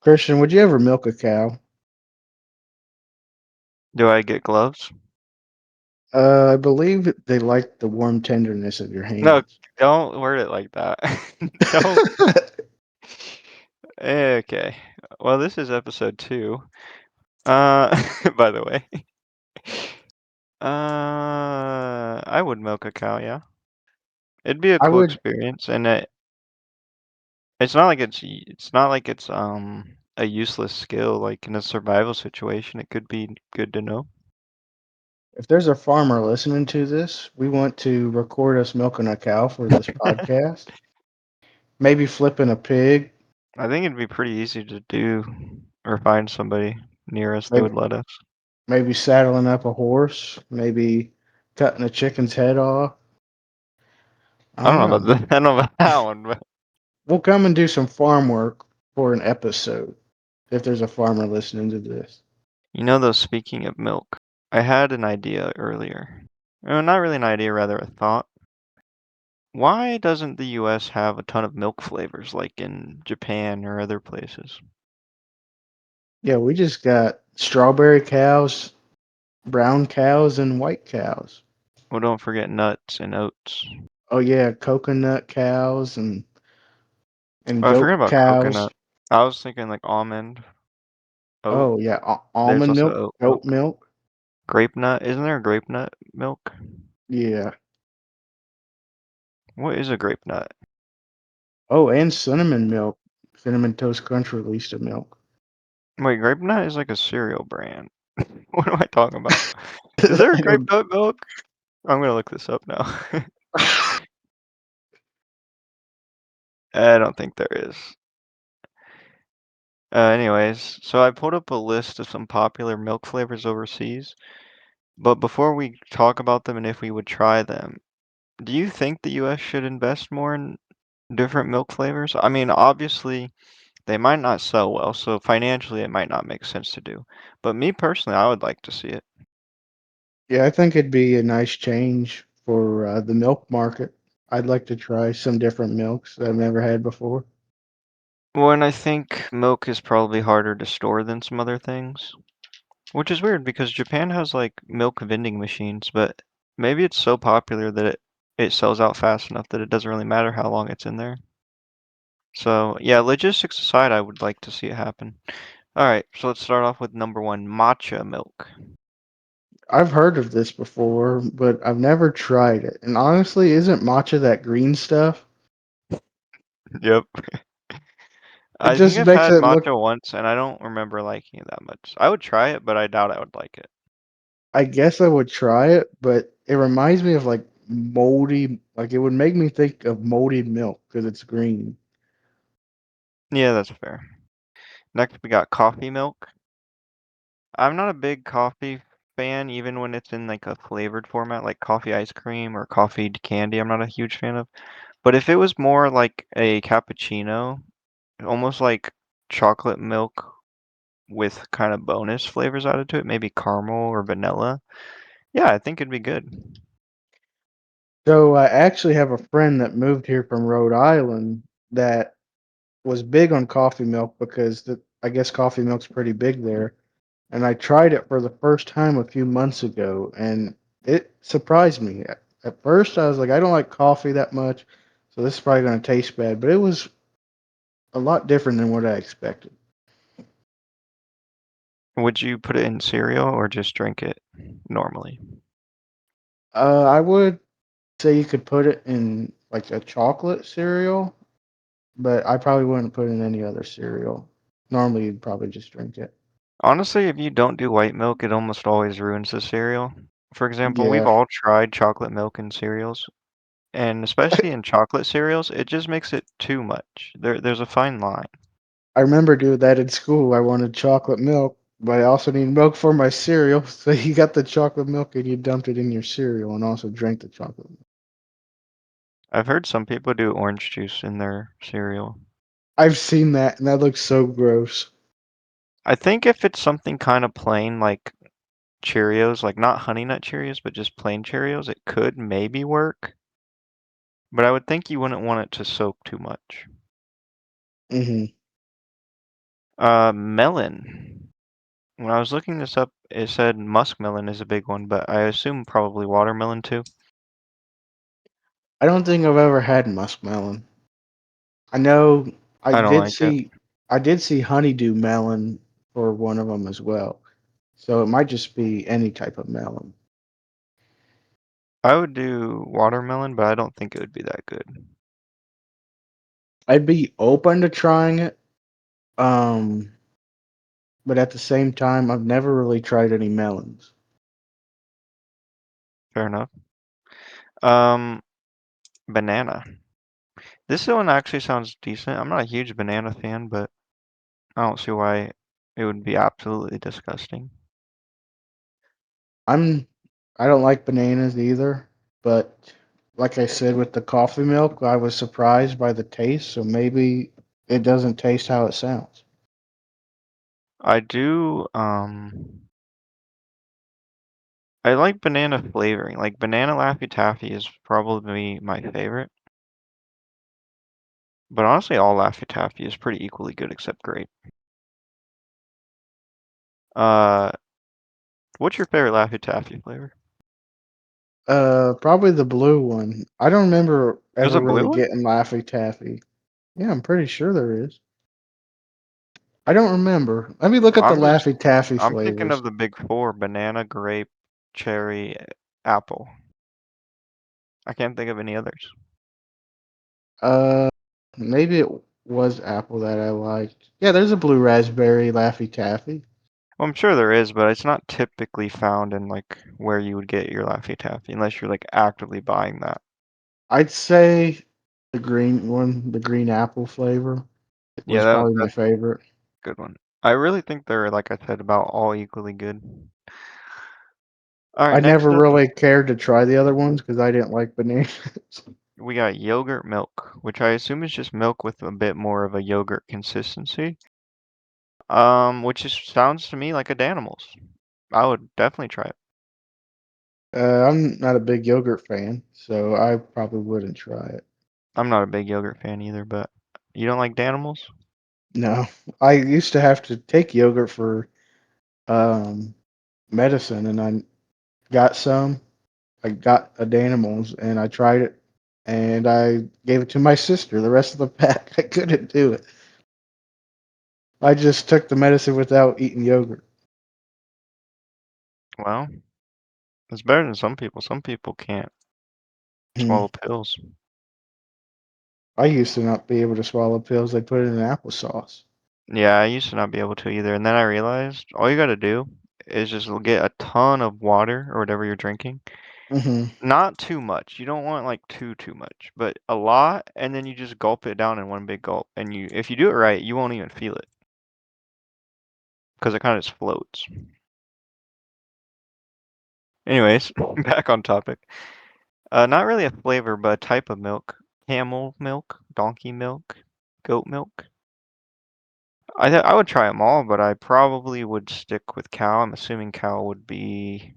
Christian, would you ever milk a cow? Do I get gloves? I believe they like the warm tenderness of your No, hands. don't word it like that. Don't. Okay. Well, this is episode 2. Uh, by the way. I would milk a cow, yeah. It'd be a I cool would, experience, and it's not like it's a useless skill. Like in a survival situation, it could be good to know. if there's a farmer listening to this, we want to record us milking a cow for this podcast. Maybe flipping a pig, I think it'd be pretty easy to do, or find somebody near us that maybe would let us. maybe saddling up a horse, maybe cutting a chicken's head off. I I don't don't know know. about I don't know about that one, but We'll come and do some farm work for an episode if there's a farmer listening to this. though, speaking of milk, I had an idea earlier. Not really an idea, rather a thought. Why doesn't the US have a ton of milk flavors like in Japan or other places? Yeah, we just got strawberry cows, brown cows, and white cows. Well, don't forget nuts and oats. Oh yeah, coconut cows and Oh, I forgot goat about cows. coconut. I was thinking like almond, oat. Oh yeah, There's almond also milk, oat goat milk. milk. Grape nut. Isn't there a grape nut milk? Yeah. What is a grape nut? Oh, and cinnamon milk. Cinnamon Toast Crunch released a milk. Wait, grape nut is like a cereal brand. What am I talking about? Is there a I grape don't. nut milk? I'm gonna look this up now. I don't think there is. Anyways, so I pulled up a list of some popular milk flavors overseas. But before we talk about them and if we would try them, do you think the US should invest more in different milk flavors? I mean, obviously, they might not sell well, so financially it might not make sense to do. But me personally, I would like to see it. Yeah, I think it'd be a nice change for the milk market. I'd like to try some different milks that I've never had before. Well, and I think milk is probably harder to store than some other things, which is weird because Japan has like milk vending machines, but maybe it's so popular that it sells out fast enough that it doesn't really matter how long it's in there. So, yeah, logistics aside, I would like to see it happen. All right, so let's start off with number 1, matcha milk. I've heard of this before, but I've never tried it. And honestly, isn't matcha that green stuff? Yep. It I think just I've makes had it look. matcha once and I don't remember liking it that much. I would try it, but I doubt I would like it. I guess I would try it, but it reminds me of like moldy. Like it would make me think of moldy milk because it's green. Yeah, that's fair. Next, we got coffee milk. I'm not a big coffee fan, even when it's in like a flavored format, like coffee ice cream or coffee candy. I'm not a huge fan of. But if it was more like a cappuccino, almost like chocolate milk with kind of bonus flavors added to it, maybe caramel or vanilla. Yeah, I think it'd be good. So I actually have a friend that moved here from Rhode Island that was big on coffee milk because I guess coffee milk's pretty big there. And I tried it for the first time a few months ago, and it surprised me. At first, I was like, I don't like coffee that much, so this is probably going to taste bad. But it was a lot different than what I expected. Would you put it in cereal or just drink it normally? I would say you could put it in like a chocolate cereal, but I probably wouldn't put it in any other cereal. Normally, you'd probably just drink it. Honestly, if you don't do white milk, it almost always ruins the cereal. For example, we've Yeah, all tried chocolate milk in cereals, and especially in chocolate cereals, it just makes it too much. There's a fine line. I remember doing that in school. I wanted chocolate milk, but I also need milk for my cereal. So you got the chocolate milk and you dumped it in your cereal and also drank the chocolate milk. I've heard some people do orange juice in their cereal. I've seen that and that looks so gross. I think if it's something kind of plain like Cheerios, like not Honey Nut Cheerios, but just plain Cheerios, it could maybe work. But I would think you wouldn't want it to soak too much. Hmm. Melon. When I was looking this up, it said muskmelon is a big one, but I assume probably watermelon too. I don't think I've ever had muskmelon. I know I I don't did like it. see I did see honeydew melon for one of them as well. So it might just be any type of melon. I would do watermelon, but I don't think it would be that good. I'd be open to trying it. Um, but at the same time, I've never really tried any melons. Fair enough. Um, banana. This one actually sounds decent. I'm not a huge banana fan, but I don't see why it would be absolutely disgusting. I'm I don't like bananas either, but like I said with the coffee milk, I was surprised by the taste, so maybe it doesn't taste how it sounds. I do, I like banana flavoring. Like banana Laffy Taffy is probably my favorite. But honestly, all Laffy Taffy is pretty equally good except grape. Uh, what's your favorite Laffy Taffy flavor? Probably the blue one. I don't remember There's ever a really blue one? getting Laffy Taffy. Yeah, I'm pretty sure there is. I don't remember. Let me look at the Laffy Taffy I'm thinking flavors. of the big four: banana, grape, cherry, apple. I can't think of any others. Uh, maybe it was apple that I liked. Yeah, there's a blue raspberry Laffy Taffy. Well, I'm sure there is, but it's not typically found in like where you would get your Laffy Taffy unless you're like actively buying that. I'd say the green one, the green apple flavor, Yeah, was probably my that's favorite. a good one. I really think they're, like I said, about all equally good. All right, I never next up really cared to try the other ones because I didn't like bananas. we got yogurt milk, which I assume is just milk with a bit more of a yogurt consistency. Which just sounds to me like a Danimals. I would definitely try it. I'm not a big yogurt fan, so I probably wouldn't try it. I'm not a big yogurt fan either, but you don't like Danimals? No, I used to have to take yogurt for um, medicine, and I got some. I got a Danimals, and I tried it, and I gave it to my sister. The rest of the pack, I couldn't do it. I just took the medicine without eating yogurt. Well, it's better than some people. Some people can't Hmm. swallow pills. I used to not be able to swallow pills. They put it in applesauce. Yeah, I used to not be able to either, and then I realized all you gotta do is just get a ton of water or whatever you're drinking. Hmm. Not too much. You don't want like too much, but a lot, and then you just gulp it down in one big gulp. And if you do it right, you won't even feel it because it kind of just floats. Anyways, back on topic. Not really a flavor, but a type of milk. Camel milk, donkey milk, goat milk. I would try them all, but I probably would stick with cow. I'm assuming cow would be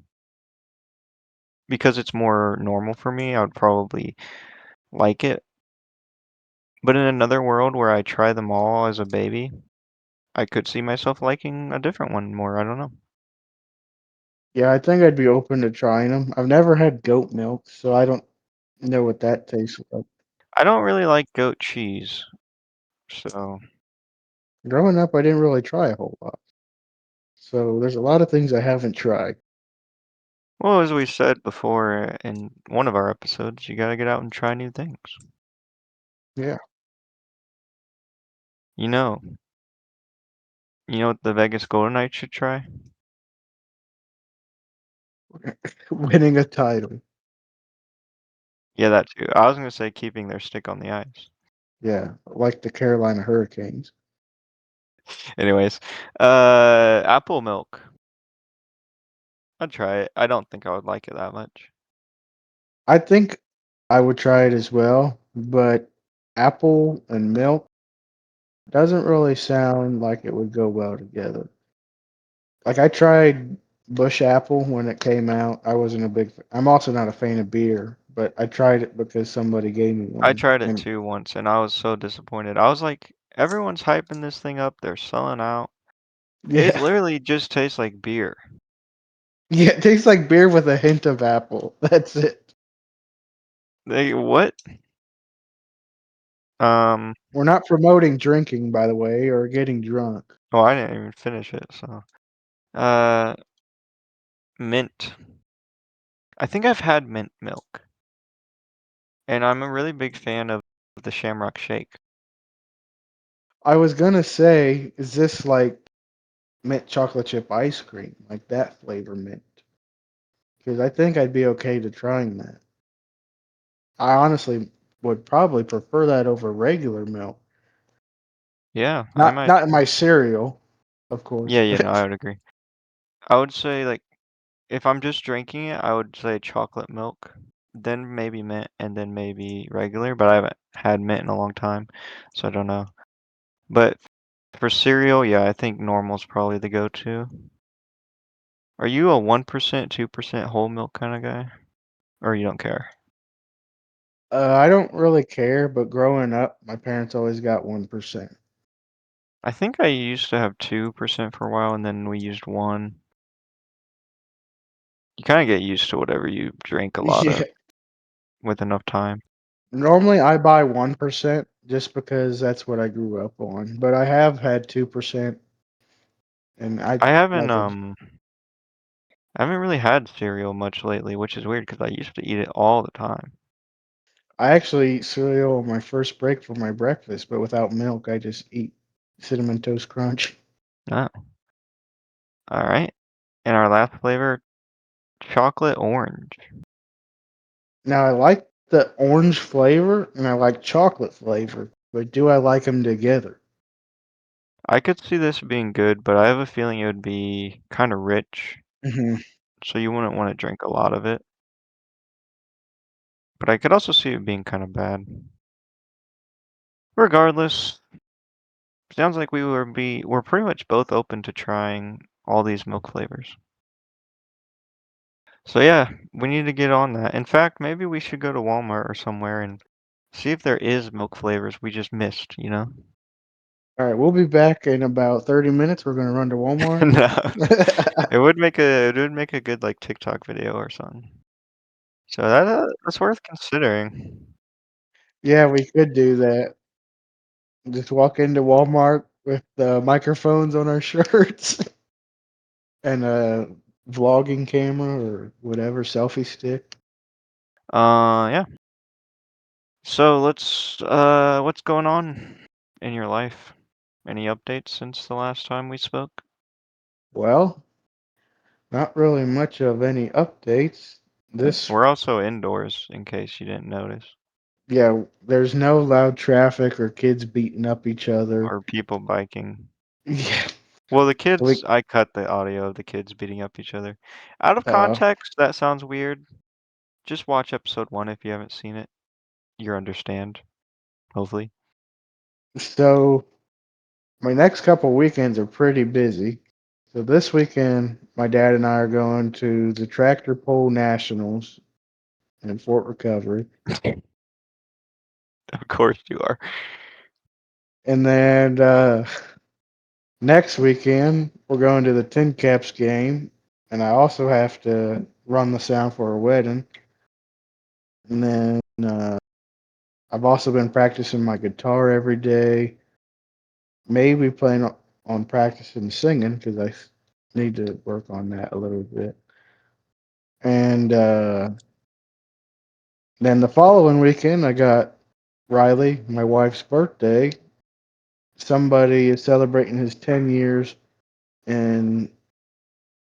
because it's more normal for me. I would probably like it. But in another world where I try them all as a baby, I could see myself liking a different one more. I don't know. Yeah, I think I'd be open to trying them. I've never had goat milk, so I don't know what that tastes like. I don't really like goat cheese, so Growing up, I didn't really try a whole lot. So there's a lot of things I haven't tried. well, as we said before in one of our episodes, you gotta get out and try new things. Yeah. You know, you know what the Vegas Golden Knights should try? Winning a title. Yeah, that too. I was gonna say keeping their stick on the ice. Yeah, like the Carolina Hurricanes. Anyways, apple milk. I'd try it. I don't think I would like it that much. I think I would try it as well, but apple and milk doesn't really sound like it would go well together. Like I tried Bush Apple when it came out. I wasn't a big. I'm also not a fan of beer, but I tried it because somebody gave me I one. tried it And too once and I was so disappointed. I was like, Everyone's hyping this thing up. They're selling out. It Yeah. literally just tastes like beer. Yeah, it tastes like beer with a hint of apple. That's it. They what? Um, We're not promoting drinking, by the way, or getting drunk. oh, I didn't even finish it, so. Uh, mint. I think I've had mint milk, and I'm a really big fan of the Shamrock Shake. I was gonna say, is this like mint chocolate chip ice cream, like that flavor mint? Because I think I'd be okay to trying that. I honestly would probably prefer that over regular milk. Yeah, I Not might. not in my cereal, of Yeah, course, yeah, no, I but would agree. I would say like if I'm just drinking it, I would say chocolate milk, then maybe mint, and then maybe regular, but I haven't had mint in a long time, so I don't know. But for cereal, yeah, I think normal's probably the go-to. Are you a 1%, 2% whole milk kind of guy? Or you don't care? I don't really care. But growing up, my parents always got 1%. I think I used to have 2% for a while, and then we used 1. You kind of get used to whatever you drink a lot Yeah. of with enough time. Normally, I buy 1% just because that's what I grew up on. But I have had 2%, and I I haven't like it. I haven't really had cereal much lately, which is weird because I used to eat it all the time. I actually eat cereal on my first break for my breakfast, but without milk, I just eat cinnamon toast crunch. Oh, all right. And our last flavor, chocolate orange. Now, I like the orange flavor and I like chocolate flavor, but do I like them together? I could see this being good, but I have a feeling it would be kind of rich, Hmm. so you wouldn't want to drink a lot of it. But I could also see it being kind of bad. Regardless, sounds like we're pretty much both open to trying all these milk flavors. So yeah, we need to get on that. In fact, maybe we should go to Walmart or somewhere and see if there is milk flavors we just missed, you know? All right, we'll be back in about 30 minutes. We're going to run to Walmart. No. It would make a good like TikTok video or something. So that's worth considering. Yeah, we could do that. Just walk into Walmart with the microphones on our shirts and a vlogging camera or whatever, selfie stick. Yeah. So what's going on in your life? Any updates since the last time we spoke? Well, not really much of any updates. This, We're also indoors in case you didn't notice. yeah, there's no loud traffic or kids beating up each other. Or people biking. Yeah, Well, we, I cut the audio of the kids beating up each other. Out of uh, context, that sounds weird. Just watch episode 1 if you haven't seen it. You understand, hopefully. so my next couple weekends are pretty busy. So this weekend, my dad and I are going to the Tractor Pull Nationals in Fort Recovery. Of course you are. And then next weekend, we're going to the Tin Caps game. And I also have to run the sound for a wedding. And then I've also been practicing my guitar every day. Maybe playing on practicing singing because I need to work on that a little bit. And then the following weekend, I got Riley, my wife's birthday. Somebody is celebrating his 10 years, and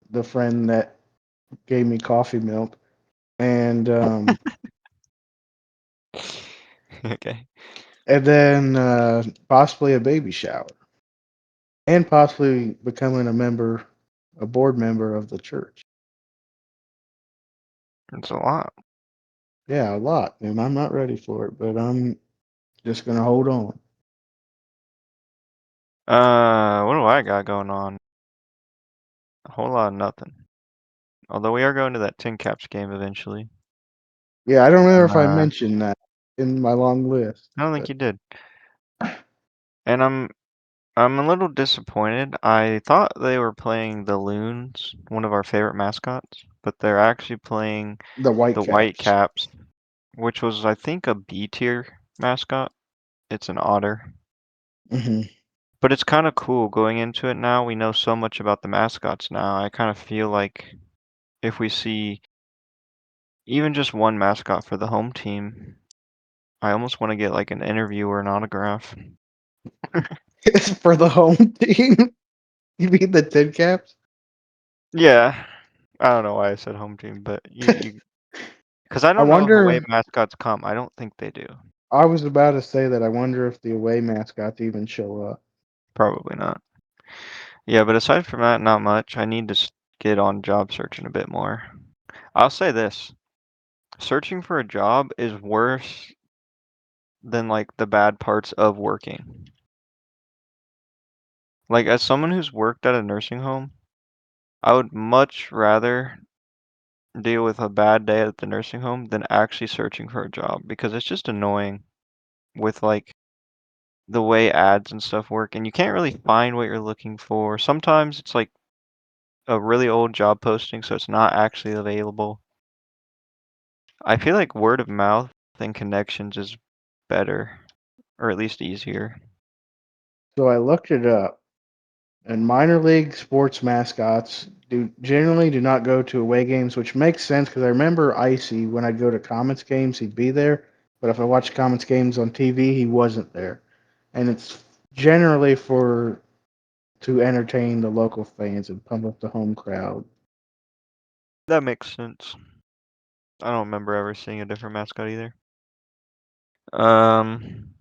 the friend that gave me coffee milk. And Okay. and then possibly a baby shower, and possibly becoming a board member of the church. It's a lot. Yeah, a lot, and I'm not ready for it, but I'm just gonna hold on. What do I got going on? A whole lot of nothing. Although we are going to that Tin Caps game eventually. Yeah, I don't remember if I Uh, mentioned that in my long list, I don't think but you did. And I'm a little disappointed. I thought they were playing the Loons, one of our favorite mascots, but they're actually playing The the Whitecaps. Whitecaps, which was, I think, a B tier mascot. It's an otter. Hmm. But it's kind of cool going into it now. We know so much about the mascots now. I kind of feel like if we see even just one mascot for the home team, I almost want to get like an interview or an autograph. It's for the home team. You mean the Tin Caps? Yeah, I don't know why I said home team, but because I I don't know if away wonder. mascots come. I don't think they do. I was about to say that. I wonder if the away mascots even show up. Probably not. Yeah, but aside from that, not much. I need to get on job searching a bit more. I'll say this. Searching for a job is worse than like the bad parts of working. Like as someone who's worked at a nursing home, I would much rather deal with a bad day at the nursing home than actually searching for a job because it's just annoying with like the way ads and stuff work and you can't really find what you're looking for. Sometimes it's like a really old job posting, so it's not actually available. I feel like word of mouth and connections is better, or at least easier. So I looked it up, and minor league sports mascots do not go to away games, which makes sense because I remember Icy when I'd go to Comets games, he'd be there, but if I watched Comets games on TV, he wasn't there, and it's generally for to entertain the local fans and pump up the home crowd. That makes sense. I don't remember ever seeing a different mascot either. Um,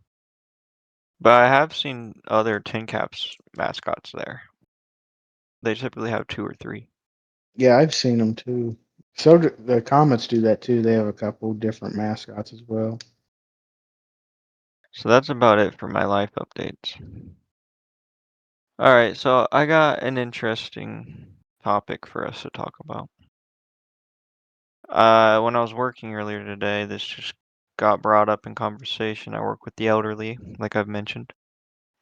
but I have seen other Tin Caps mascots there. They typically have two or three. Yeah, I've seen them too. So the Comets do that too. They have a couple different mascots as well. So that's about it for my life updates. Alright, so I got an interesting topic for us to talk about. When I was working earlier today, this just got brought up in conversation. I work with the elderly, like I've mentioned,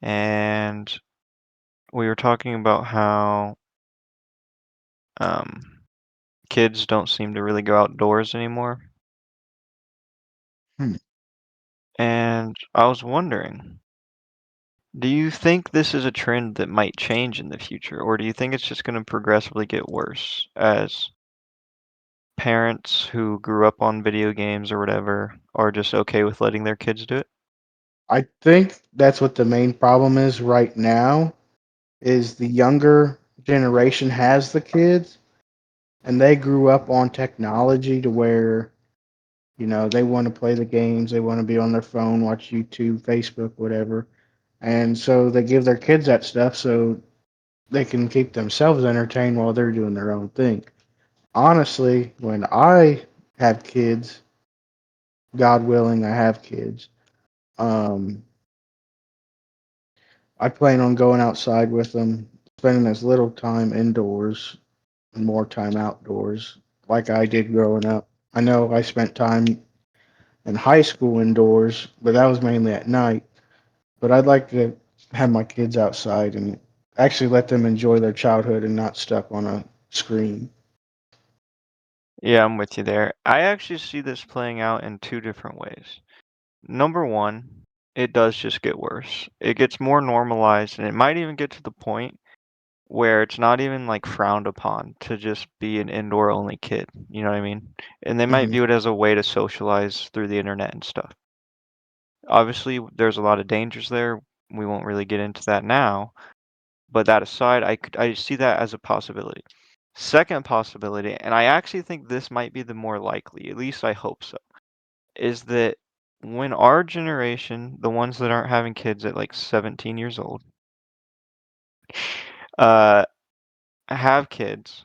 and we were talking about how um, kids don't seem to really go outdoors anymore. Hmm. And I was wondering, do you think this is a trend that might change in the future, or do you think it's just going to progressively get worse as parents who grew up on video games or whatever are just okay with letting their kids do it? I think that's what the main problem is right now. Is the younger generation has the kids, and they grew up on technology to where they want to play the games, they want to be on their phone, watch YouTube, Facebook, whatever, and so they give their kids that stuff so they can keep themselves entertained while they're doing their own thing. Honestly, when I have kids, God willing, I have kids. Um, I plan on going outside with them, spending as little time indoors and more time outdoors, like I did growing up. I know I spent time in high school indoors, but that was mainly at night. But I'd like to have my kids outside and actually let them enjoy their childhood and not stuck on a screen. Yeah, I'm with you there. I actually see this playing out in two different ways. Number one, it does just get worse. It gets more normalized, and it might even get to the point where it's not even like frowned upon to just be an indoor only kid. You know what I mean? And they might Hmm. view it as a way to socialize through the internet and stuff. Obviously, there's a lot of dangers there. We won't really get into that now. But that aside, I see that as a possibility. Second possibility, and I actually think this might be the more likely, at least I hope so, is that when our generation, the ones that aren't having kids at like 17 years old, uh, have kids,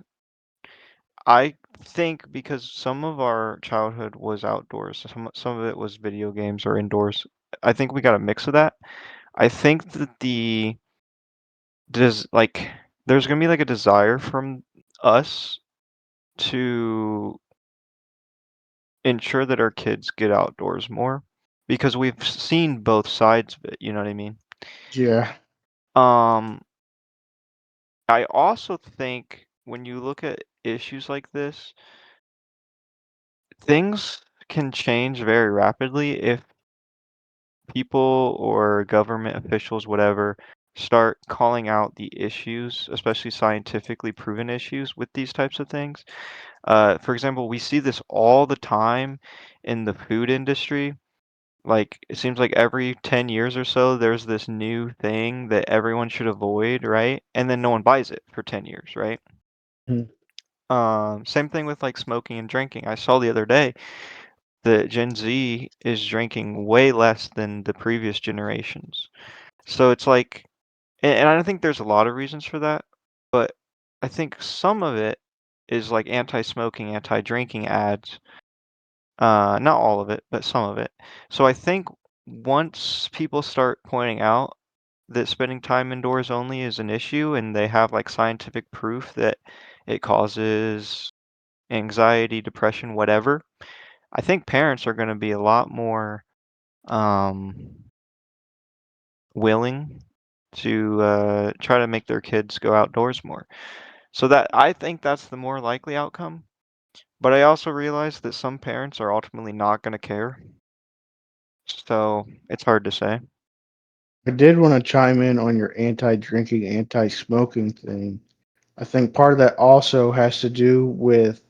I think because some of our childhood was outdoors, some of it was video games or indoors. I think we got a mix of that. I think that does like there's gonna be like a desire from us to ensure that our kids get outdoors more because we've seen both sides of it, you know what I mean? Yeah. Um, I also think when you look at issues like this, things can change very rapidly if people or government officials, whatever, start calling out the issues, especially scientifically proven issues with these types of things. For example, we see this all the time in the food industry. Like, it seems like every 10 years or so, there's this new thing that everyone should avoid, right? And then no one buys it for 10 years, right? Mhm. Same thing with like smoking and drinking. I saw the other day that Gen Z is drinking way less than the previous generations. So it's like, and I don't think there's a lot of reasons for that, but I think some of it is like anti-smoking, anti-drinking ads. Not all of it, but some of it. So I think once people start pointing out that spending time indoors only is an issue and they have like scientific proof that it causes anxiety, depression, whatever, I think parents are going to be a lot more um, willing to try to make their kids go outdoors more. So that I think that's the more likely outcome. But I also realize that some parents are ultimately not going to care. So it's hard to say. I did want to chime in on your anti-drinking, anti-smoking thing. I think part of that also has to do with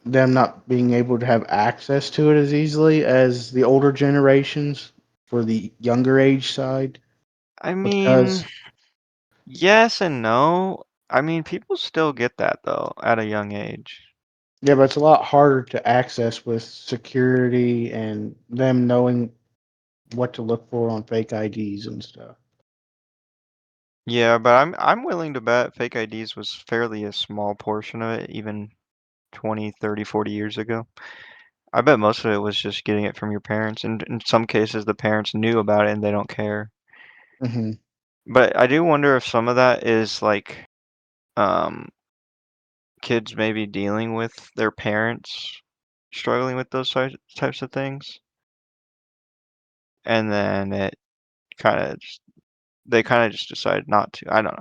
them not being able to have access to it as easily as the older generations for the younger age side. I mean, Because, yes and no. I mean, people still get that though at a young age. yeah, but it's a lot harder to access with security and them knowing what to look for on fake IDs and stuff. Yeah, but I'm willing to bet fake IDs was fairly a small portion of it even 20, 30, 40 years ago. I bet most of it was just getting it from your parents, and in some cases the parents knew about it and they don't care. Hmm. But I do wonder if some of that is like um kids maybe dealing with their parents struggling with those types of things, and then it kind of they kind of just decide not to. I don't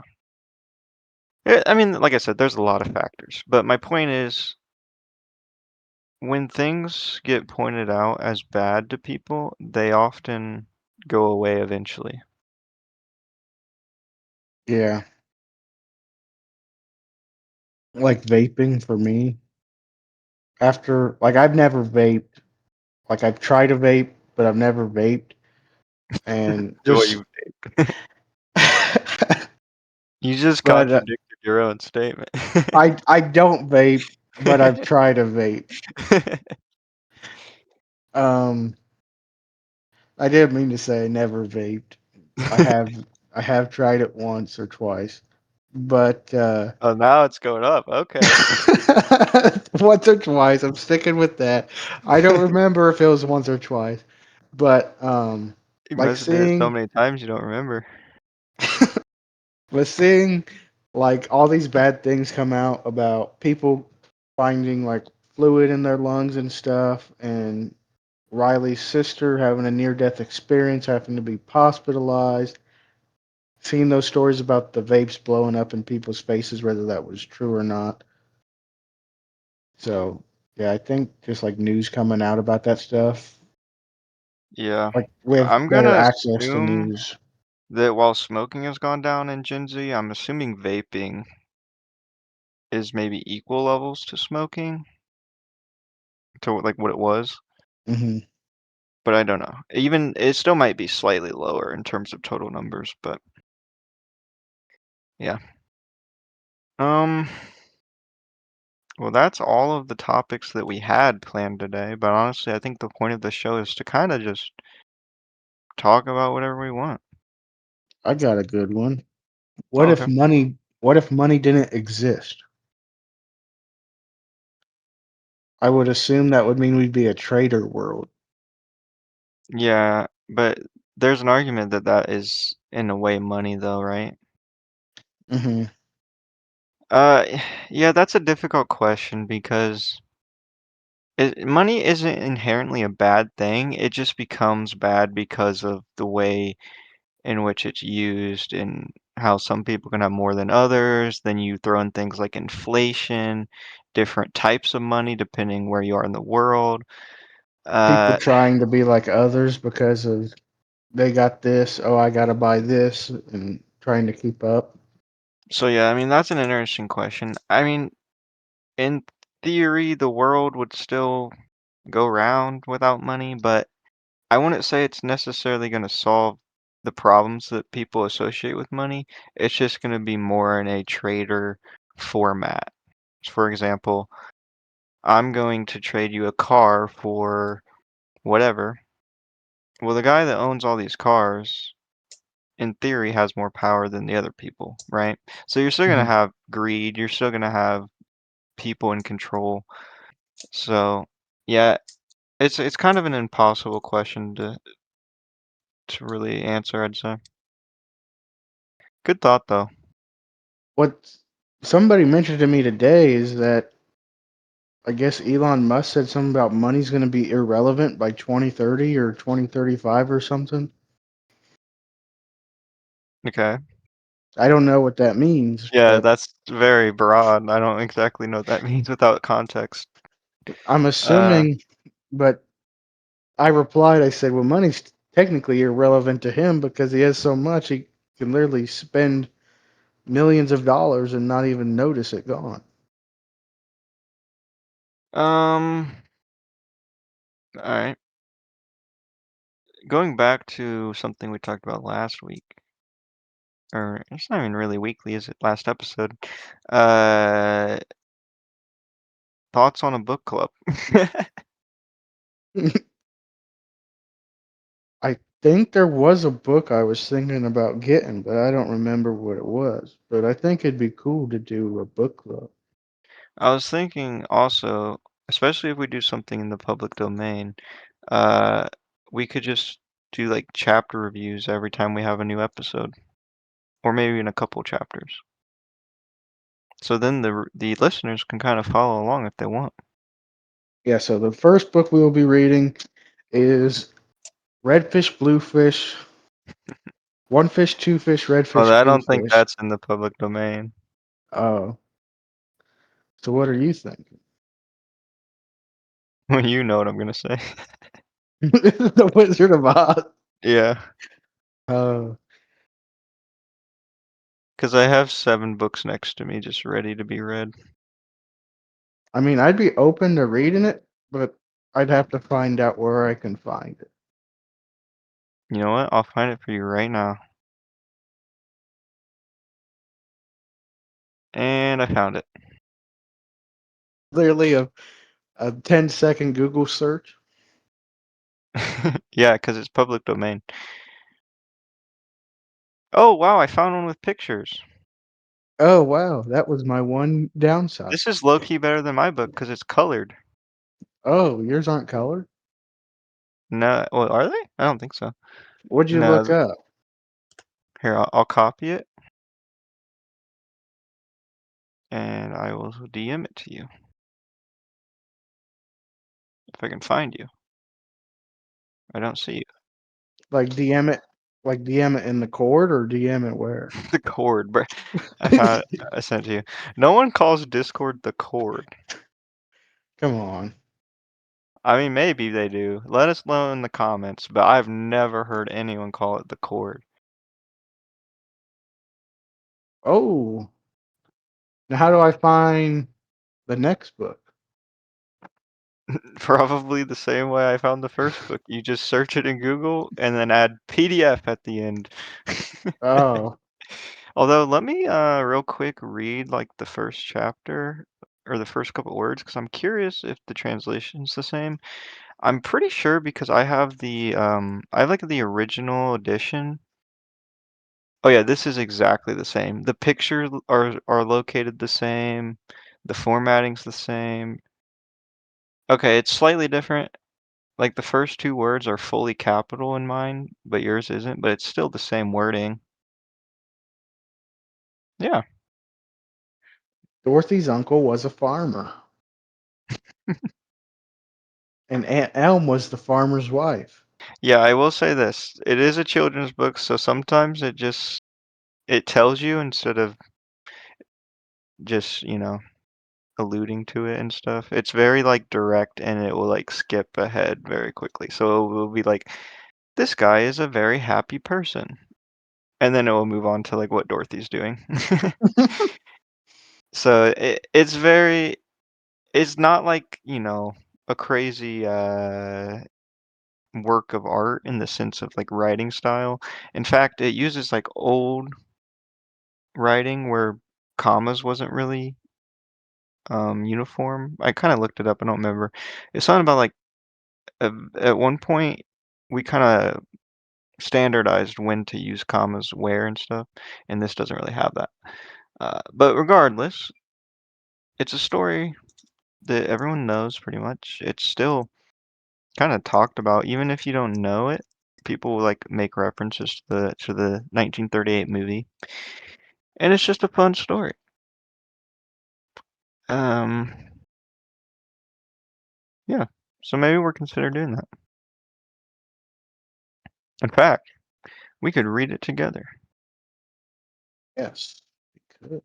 know. I mean, like I said, there's a lot of factors, but my point is when things get pointed out as bad to people, they often go away eventually. Yeah, like vaping for me. After, like, I've never vaped. Like, I've tried to vape, but I've never vaped. And So just, you just but contradicted your own statement. I don't vape, but I've tried to vape. Um, I didn't mean to say I never vaped. I have I have tried it once or twice, but Oh, now it's going up. Okay. once or twice. I'm sticking with that. I don't remember if it was once or twice, but You like must have did it so seeing, many times you don't remember. but seeing like all these bad things come out about people finding like fluid in their lungs and stuff, and Riley's sister having a near death experience, having to be hospitalized. Seeing those stories about the vapes blowing up in people's faces, whether that was true or not. So, yeah, I think just like news coming out about that stuff, Yeah. like with I'm better gonna access to assume news. that while smoking has gone down in Gen Z, I'm assuming vaping is maybe equal levels to smoking, to like what it was, Hmm. but I don't know. Even it still might be slightly lower in terms of total numbers, but yeah. Um, well, that's all of the topics that we had planned today, but honestly, I think the point of the show is to kind of just talk about whatever we want. I got a good one. Oh, okay. What if money didn't exist? I would assume that would mean we'd be a trader world. Yeah, but there's an argument that that is in a way money though, right? Hmm. Uh, yeah, that's a difficult question because money isn't inherently a bad thing. It just becomes bad because of the way in which it's used and how some people can have more than others. Then you throw in things like inflation, different types of money depending where you are in the world. People Uh, trying to be like others because of they got this, oh, I gotta buy this, and trying to keep up. so yeah, I mean that's an interesting question. I mean, in theory, the world would still go round without money, but I wouldn't say it's necessarily going to solve the problems that people associate with money. It's just going to be more in a trader format. For example, I'm going to trade you a car for whatever. Well, the guy that owns all these cars, in theory, has more power than the other people, right? So you're still going to Mhm. have greed. You're still going to have people in control. So, yeah, it's kind of an impossible question to really answer, I'd say. Good thought, though. What somebody mentioned to me today is that I guess Elon Musk said something about money's going to be irrelevant by 2030 or 2035 or something. Okay. I don't know what that means, Yeah, but that's very broad. I don't exactly know what that means without context. I'm Uh, assuming. But I replied, I said, well, money's technically irrelevant to him because he has so much he can literally spend millions of dollars and not even notice it gone. um, all right. Going back to something we talked about last week, or it's not even really weekly, is it? Last episode. Uh, thoughts on a book club? I think there was a book I was thinking about getting, but I don't remember what it was. But I think it'd be cool to do a book club. I was thinking also, especially if we do something in the public domain, uh, we could just do like chapter reviews every time we have a new episode, or maybe in a couple chapters. So then the listeners can kind of follow along if they want. Yeah, so the first book we will be reading is Red Fish, Blue Fish, One Fish, Two Fish, Red Well, Fish, I Blue don't think Fish. that's in the public domain. Oh, so what are you thinking? Well, you know what I'm gonna say. The Wizard of Oz. Yeah, Uh, because I have 7 books next to me just ready to be read. I mean, I'd be open to reading it, but I'd have to find out where I can find it. You know what? I'll find it for you right now. And I found it. Literally a 10-second Google search. Yeah, because it's public domain. Oh, wow, I found one with pictures. Oh, wow. That was my one downside. This is low-key better than my book because it's colored. Oh, yours aren't colored? No, well, are they? I don't think so. What'd you No, look up? here, I'll copy it and I will DM it to you if I can find you. I don't see you. Like DM it, like DM it in the cord or DM it where? The cord, bro. I found it. I sent it to you. No one calls Discord the cord. Come on. I mean, maybe they do. Let us know in the comments, but I've never heard anyone call it the cord. Oh, now how do I find the next book? Probably the same way I found the first book. You just search it in Google and then add PDF at the end. Oh, Although, let me real quick read like the first chapter or the first couple words because I'm curious if the translation's the same. I'm pretty sure because I have like the original edition. Oh yeah, this is exactly the same. The pictures are located the same. The formatting's the same. Okay, it's slightly different. Like the first 2 words are fully capital in mine, but yours isn't, but it's still the same wording. Yeah. Dorothy's uncle was a farmer, and Aunt Elm was the farmer's wife. Yeah, I will say this. It is a children's book, so sometimes it tells you instead of just, alluding to it and stuff. It's very like direct and it will like skip ahead very quickly. So it will be like, this guy is a very happy person. And then it will move on to like what Dorothy's doing. So it's not like, a crazy work of art in the sense of like writing style. In fact, it uses like old writing where commas wasn't really uniform. I kind of looked it up. I don't remember. It's something about like at one point we kind of standardized when to use commas where and stuff, and this doesn't really have that. But regardless, it's a story that everyone knows pretty much. It's still kind of talked about, even if you don't know it. People will like make references to the 1938 movie, and it's just a fun story. Um, yeah. So maybe we're consider doing that. In fact, we could read it together. Yes, we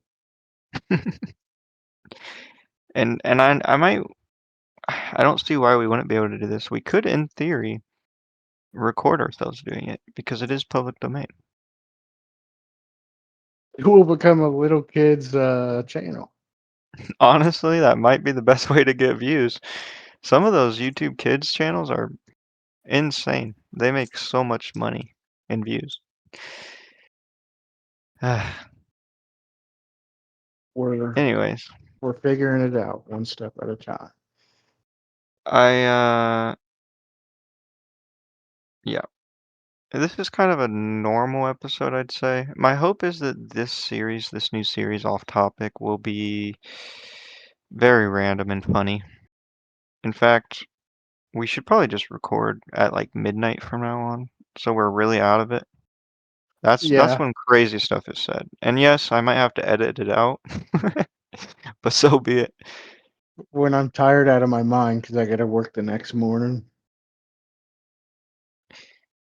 could. And I might I don't see why we wouldn't be able to do this. We could, in theory, record ourselves doing it because it is public domain. It will become a little kid's channel. Honestly, that might be the best way to get views. Some of those YouTube Kids channels are insane. They make so much money in views. We're Anyways, we're figuring it out one step at a time. I yeah. This is kind of a normal episode, I'd say. My hope is that this new series off topic, will be very random and funny. In fact, we should probably just record at like midnight from now on, so we're really out of it. That's Yeah, when crazy stuff is said. And yes, I might have to edit it out, but so be it. when I'm tired out of my mind because I got to work the next morning.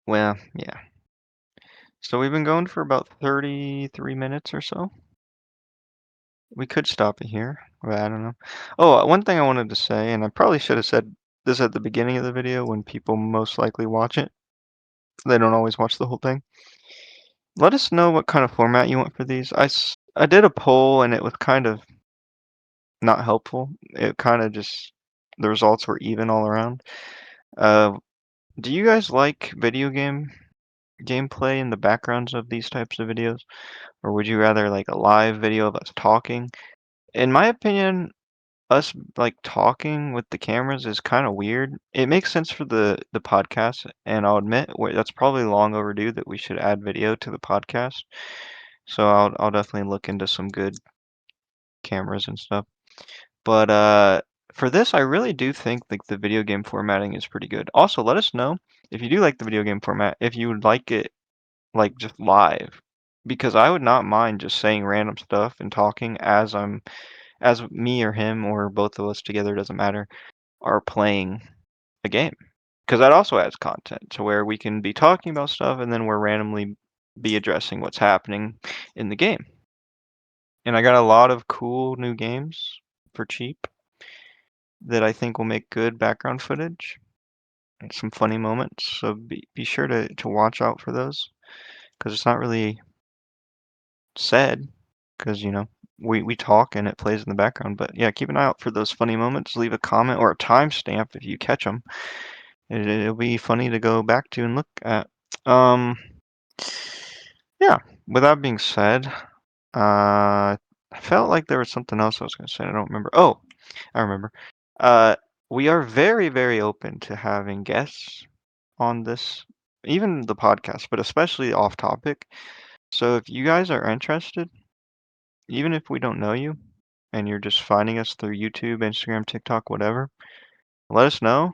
Well, yeah. So we've been going for about 33 minutes or so. We could stop it here, but I don't know. Oh, one thing I wanted to say, and I probably should have said this at the beginning of the video when people most likely watch it. They don't always watch the whole thing. Let us know what kind of format you want for these. I did a poll and it was kind of not helpful. It kind of just, the results were even all around. Uh, do you guys like video game gameplay in the backgrounds of these types of videos? Or would you rather like a live video of us talking? In my opinion, us like talking with the cameras is kind of weird. It makes sense for the podcast, and I'll admit that's probably long overdue that we should add video to the podcast. So I'll definitely look into some good cameras and stuff. But for this, I really do think like the video game formatting is pretty good. Also, let us know if you do like the video game format, if you would like it like just live, because I would not mind just saying random stuff and talking as me or him or both of us together, doesn't matter, are playing a game. Because that also adds content to where we can be talking about stuff and then we're randomly be addressing what's happening in the game. And I got a lot of cool new games for cheap that I think will make good background footage and some funny moments. So be sure to watch out for those because it's not really said because, we talk and it plays in the background. But yeah, keep an eye out for those funny moments. Leave a comment or a timestamp if you catch them. It'll be funny to go back to and look at. Um, yeah, with that being said, I felt like there was something else I was going to say. I don't remember. Oh, I remember. Uh, we are very, very open to having guests on this, even the podcast, but especially off topic. So if you guys are interested, even if we don't know you and you're just finding us through YouTube, Instagram, TikTok, whatever, let us know.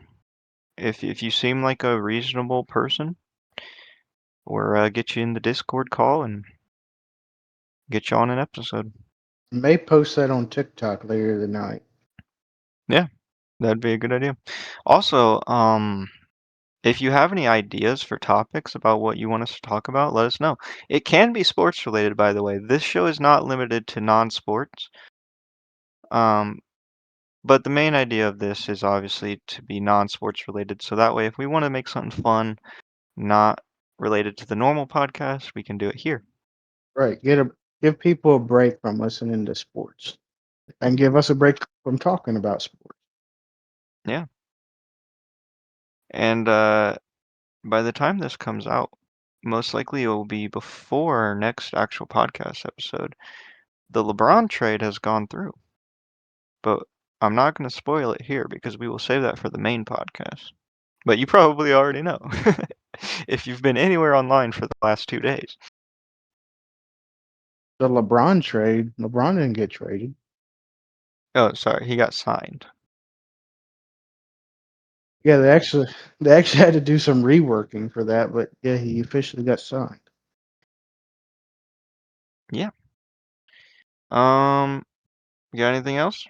If you seem like a reasonable person, or get you in the Discord call and get you on an episode. May post that on TikTok later tonight. Yeah, that'd be a good idea. Also, If you have any ideas for topics about what you want us to talk about, let us know. It can be sports related, by the way. This show is not limited to non-sports. Um, but the main idea of this is obviously to be non-sports related. So that way, if we want to make something fun, not related to the normal podcast, we can do it here. Right. Give people a break from listening to sports, and give us a break from talking about sports. Yeah. And by the time this comes out, most likely it will be before our next actual podcast episode. The LeBron trade has gone through, but I'm not going to spoil it here because we will save that for the main podcast. But you probably already know if you've been anywhere online for the last 2 days. The LeBron trade. LeBron didn't get traded. Oh, sorry, he got signed. Yeah, they actually had to do some reworking for that, but yeah, he officially got signed. Yeah. You got anything else?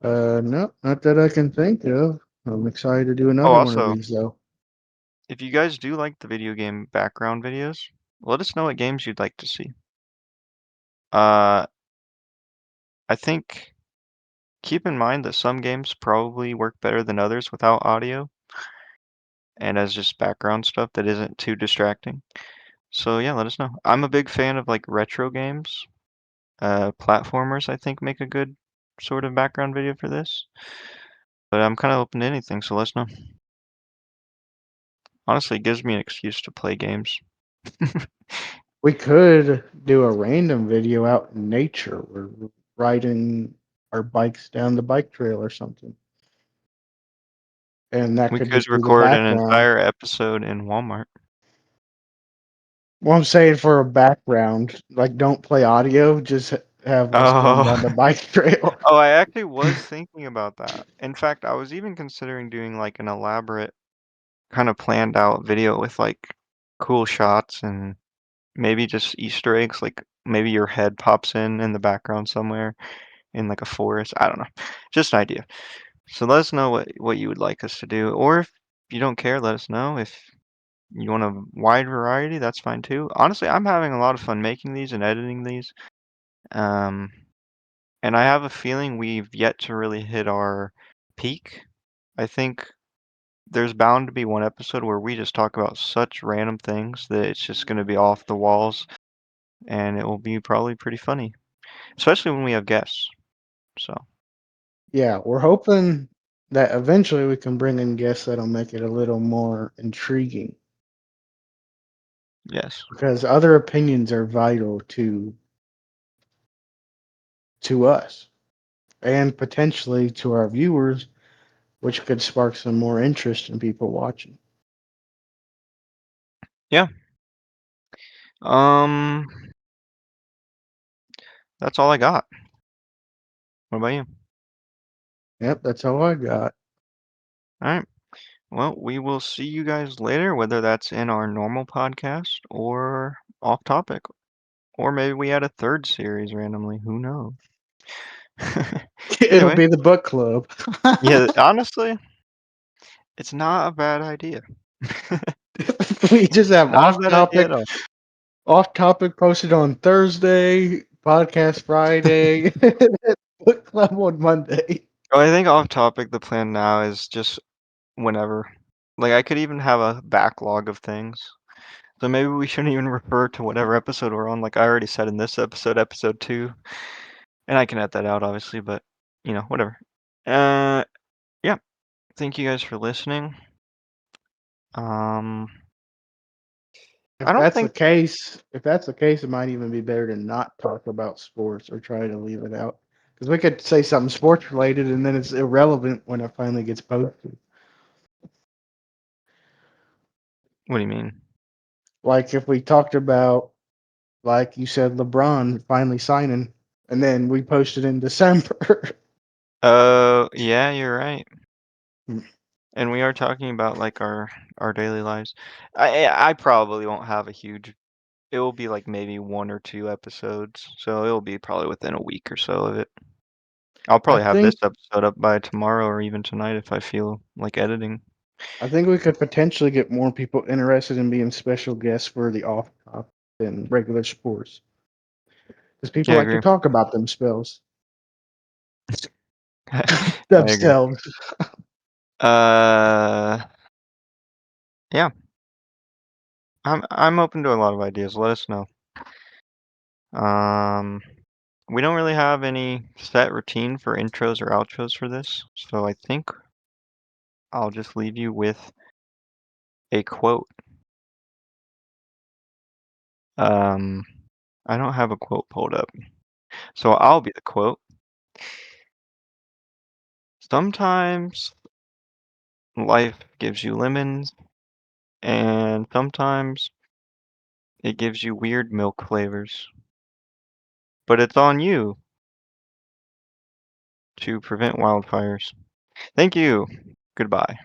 No, not that I can think of. I'm excited to do Oh, another one of also, these though. if you guys do like the video game background videos, let us know what games you'd like to see. Uh, I think keep in mind that some games probably work better than others without audio and as just background stuff that isn't too distracting. So yeah, let us know. I'm a big fan of like retro games. Platformers I think make a good sort of background video for this. But I'm kind of open to anything, so let us know. Honestly, it gives me an excuse to play games. We could do a random video out in nature. We're riding our bikes down the bike trail or something, and that We could could just be the record an background. entire episode in Walmart. Well, I'm saying for a background, like don't play audio, just have us going Oh, down the bike trail. oh, I actually was thinking about that. In fact, I was even considering doing like an elaborate kind of planned out video with like cool shots and maybe just Easter eggs, like maybe your head pops in the background somewhere in like a forest. I don't know. Just an idea. So let us know what you would like us to do, or if you don't care, let us know. If you want a wide variety, that's fine too. Honestly, I'm having a lot of fun making these and editing these. Um, and I have a feeling we've yet to really hit our peak. I think there's bound to be one episode where we just talk about such random things that it's just going to be off the walls, and it will be probably pretty funny, especially when we have guests. So, Yeah, we're hoping that eventually we can bring in guests that'll make it a little more intriguing yes. because other opinions are vital to us and potentially to our viewers, which could spark some more interest in people watching. Yeah. Um, that's all I got. What about you? Yep, that's all I got. All right. Well, we will see you guys later, whether that's in our normal podcast or off topic, or maybe we add a third series randomly. Who knows? It'll Anyway, be the book club. yeah, honestly, it's not a bad idea. We just have Not a bad idea at all. off topic posted on Thursday, podcast Friday, book club on Monday. Oh, I think off topic, the plan now is just whenever. Like, I could even have a backlog of things. So maybe we shouldn't even refer to whatever episode we're on. Like I already said in this episode, episode 2. And I can edit that out, obviously, but, whatever. Uh, yeah. Thank you guys for listening. Um, I If don't that's the think, case, it might even be better to not talk about sports or try to leave it out because we could say something sports related and then it's irrelevant when it finally gets posted. what do you mean? Like if we talked about, like you said, LeBron finally signing, and then we posted in December. Yeah, you're right. And we are talking about like our daily lives. I probably won't have a huge. It will be like maybe 1 or 2 episodes, so it'll be probably within a week or so of it. I'll I probably have this think episode up by tomorrow or even tonight if I feel like editing. I think we could potentially get more people interested in being special guests for the off top than regular sports, because people Yeah, I like to agree. talk about themselves, I agree. themselves. Uh, yeah, I'm open to a lot of ideas. Let us know. Um, we don't really have any set routine for intros or outros for this, so I think I'll just leave you with a quote. Um, I don't have a quote pulled up, so I'll be the quote. Sometimes life gives you lemons, and sometimes it gives you weird milk flavors. But it's on you to prevent wildfires. Thank you. Goodbye.